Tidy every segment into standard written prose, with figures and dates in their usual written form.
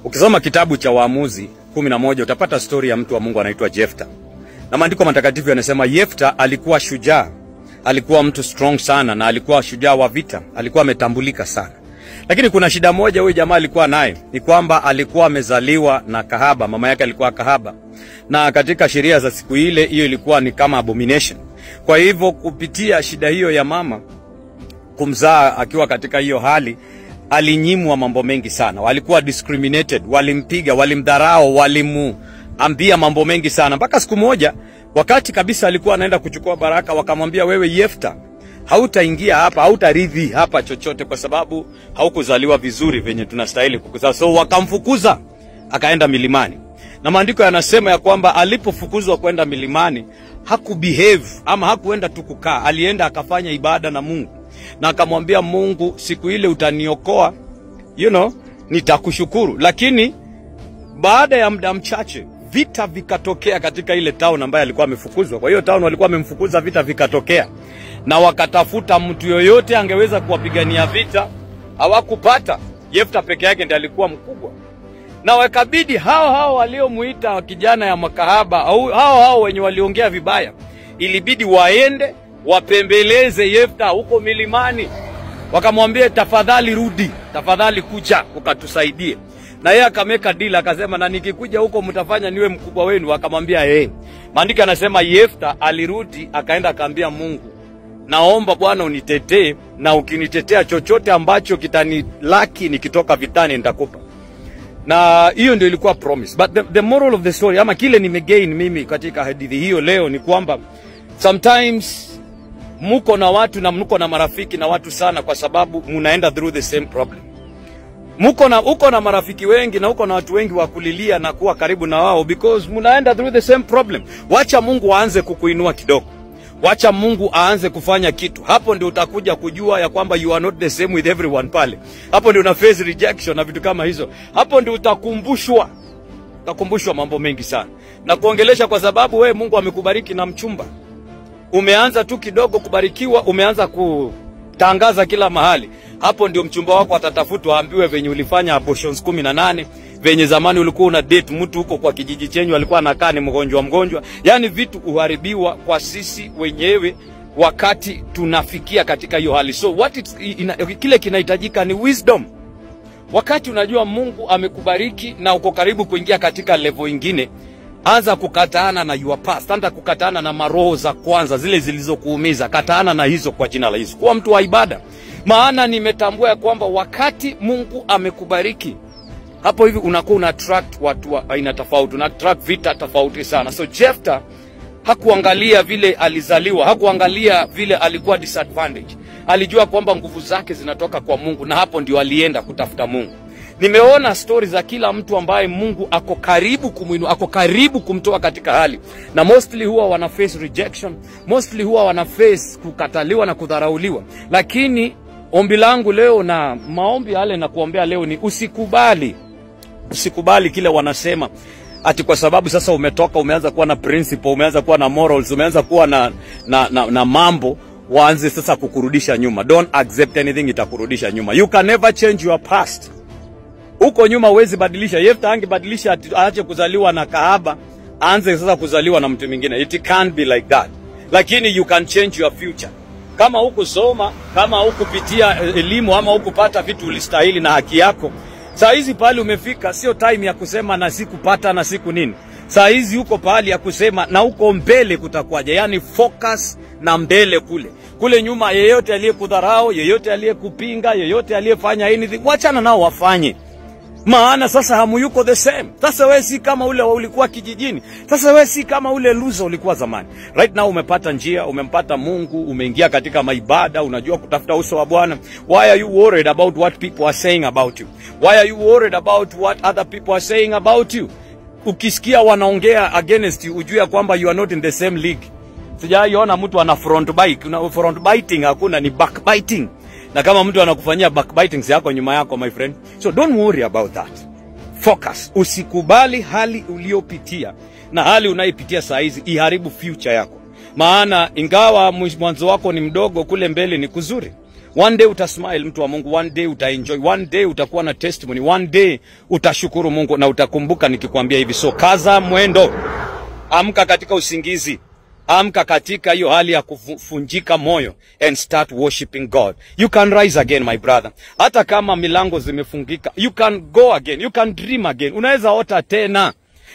Ukisoma kitabu cha Waamuzi 11 utapata story ya mtu wa Mungu anaitwa Jefta. Na maandiko matakatifu yanasema Jefta alikuwa shujaa, alikuwa mtu strong sana na alikuwa shujaa wa vita, alikuwa ametambulika sana. Lakini kuna shida moja huyu jamaa alikuwa naye, ni kwamba alikuwa amezaliwa na kahaba, mama yake alikuwa kahaba. Na katika sheria za siku ile hiyo ilikuwa ni kama abomination. Kwa hivyo kupitia shida hiyo ya mama kumzaa akiwa katika hiyo hali, alinyimwa mambo mengi sana. Walikuwa discriminated, walimpiga, walimdharau, walimuambia mambo mengi sana. Mpaka siku moja wakati kabisa alikuwa anaenda kuchukua baraka, wakamwambia wewe Jefta, hautaingia hapa, hautarithi hapa chochote kwa sababu haukuzaliwa vizuri venye tunastahili kukuzaa. So wakamfukuza akaenda milimani. Na maandiko yanasema ya kwamba alipofukuzwa kwenda milimani hakubehave ama hakuenda tu kukaa, alienda akafanya ibada na Mungu. Na akamwambia Mungu, siku ile utaniokoa, nitakushukuru. Lakini baada ya muda mchache vita vikatokea katika ile town ambayo alikuwa amefukuzwa. Kwa hiyo town walikuwa wamemfukuza, vita vikatokea. Na wakatafuta mtu yoyote angeweza kuwapigania vita, hawakupata. Jefta peke yake ndiye alikuwa mkubwa. Na wakabidi hao waliomuita kijana ya makahaba au hao wenye waliongea vibaya, ilibidi waende wapembeleze Jefta huko milimani. Wakamwambia tafadhali rudi, tafadhali kuja ukatusaidie. Na yeye akameka deal, akasema na nikikuja huko mtafanya niwe mkubwa wenu. Akamwambia Maandiko yanasema Jefta alirudi akaenda akaambia Mungu, naomba Bwana unitetee, na ukinitetea chochote ambacho kitanilaki nikitoka vitani nitakupa. Na hiyo ndio ilikuwa promise. But the moral of the story, ama kile nimegain mimi katika hadithi hiyo leo, ni kwamba sometimes muko na watu na mko na marafiki na watu sana kwa sababu munaenda through the same problem. Uko na marafiki wengi na uko na watu wengi wa kulilia na kuwa karibu na wao because munaenda through the same problem. Wacha Mungu aanze kukuinua kidogo. Wacha Mungu aanze kufanya kitu. Hapo ndio utakuja kujua ya kwamba you are not the same with everyone pale. Hapo ndio una face rejection na vitu kama hizo. Hapo ndio utakumbushwa mambo mengi sana. Na kuongelesha kwa sababu Mungu amekubariki na mchumba. Umeanza tu kidogo kubarikiwa, umeanza kutangaza kila mahali. Hapo ndio mchumba wako atatafutwa, aambiwe venye ulifanya abortions 18, venye zamani ulikuwa una date mtu huko kwa kijiji chenyu alikuwa anakaa ni mgonjwa. Yaani vitu uharibiwa kwa sisi wenyewe wakati tunafikia katika hiyo hali. So kile kinahitajika ni wisdom. Wakati unajua Mungu amekubariki na uko karibu kuingia katika level nyingine, anza kukataana na your past, anza kukataana na maroho za kwanza zile zilizokuumiza. Kataana na hizo kwa jina la Yesu. Kuwa mtu wa ibada. Maana nimetambua ya kwamba wakati Mungu amekubariki, hapo hivi unakuwa una attract watu wa aina tofauti, una attract vita tofauti sana. So Jefta hakuangalia vile alizaliwa, hakuangalia vile alikuwa disadvantage. Alijua kwamba nguvu zake zinatoka kwa Mungu, na hapo ndio alienda kutafuta Mungu. Nimeona stories za kila mtu ambaye Mungu ako karibu kumuinua, ako karibu kumtoa katika hali. Na mostly huwa wana face rejection, mostly huwa wana face kukataliwa na kudharauliwa. Lakini ombi langu leo na maombi yale na kuombea leo ni usikubali kile wanasema. Ati kwa sababu sasa umetoka, umeanza kuwa na principle, umeanza kuwa na morals, umeanza kuwa na mambo, waanze sasa kukurudisha nyuma. Don't accept anything itakurudisha nyuma. You can never change your past. Uko nyuma huwezi badilisha. Jefta angebadilisha aache kuzaliwa na kahaba, aanze sasa kuzaliwa na mtu mwingine. It can't be like that. Lakini you can change your future. Kama hukusoma, kama hukupitia elimu, ama hukupata vitu ulistahili na haki yako, saa hizi pale umefika sio time ya kusema na sikupata na siku nini. Saa hizi uko pale ya kusema na uko mbele kutakuwaje. Yaani focus na mbele kule nyuma. Yeyote aliyekudharau, yeyote aliyekupinga, yeyote aliyefanya anything, wachana nao wafanye. Maana sasa hamuyuko the same. Sasa wewe si kama ule ulikuwa kijijini. Sasa wewe si kama ule loser ulikuwa zamani. Right now umepata njia, umempata Mungu, umeingia katika maibada, unajua kutafuta uso wa Bwana. Why are you worried about what people are saying about you? Why are you worried about what other people are saying about you? Ukisikia wanaongea against you, ujue kwamba you are not in the same league. Sijaiona mtu ana front biting, hakuna, ni backbiting. Na kama mtu anakufanyia backbiting yako nyuma yako, my friend. So don't worry about that. Focus. Usikubali hali uliopitia na hali unaipitia saa hizi iharibu future yako. Maana ingawa mwanzo wako ni mdogo, kule mbele ni kuzuri. One day utasmile mtu wa Mungu, one day utaenjoy, one day utakuwa na testimony, one day utashukuru Mungu na utakumbuka nikikwambia hivi. So kaza mwendo, amka katika usingizi, amka katika hiyo hali ya kufunjika moyo and start worshiping God. You can rise again my brother. Hata kama milango zimefungika, you can go again, you can dream again. Unaweza ota tena.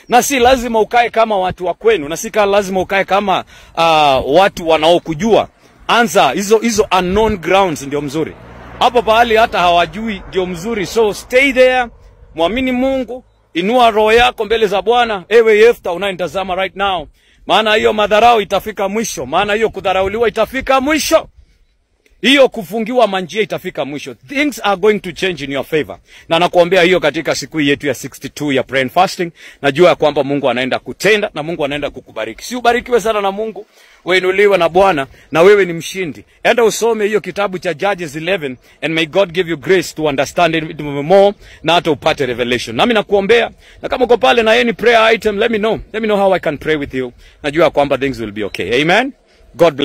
Na si lazima ukae kama watu wa kwenu, na si lazima ukae kama watu wanaokujua. Anza hizo unknown grounds ndio mzuri. Hapo pahali hata hawajui ndio mzuri. So stay there, muamini Mungu, inua roho yako mbele za Bwana. Ewe Yefta unayenitazama right now, maana hiyo madharau itafika mwisho, maana hiyo kudharauliwa itafika mwisho. Hiyo kufungiwa manjia itafika mwisho. Things are going to change in your favor. Na nakuombea hiyo katika siku yetu ya 62 ya prayer and fasting. Najua kwamba Mungu anaenda kutenda na Mungu anaenda kukubariki. Si ubarikiwe sana na Mungu, uinuliwe na Bwana, na wewe ni mshindi. Enda usome hiyo kitabu cha Judges 11 and may God give you grace to understand it more na hata upate revelation. Nami nakuombea, na kama uko pale na any prayer item, let me know how I can pray with you. Najua kwamba things will be okay. Amen. God bless.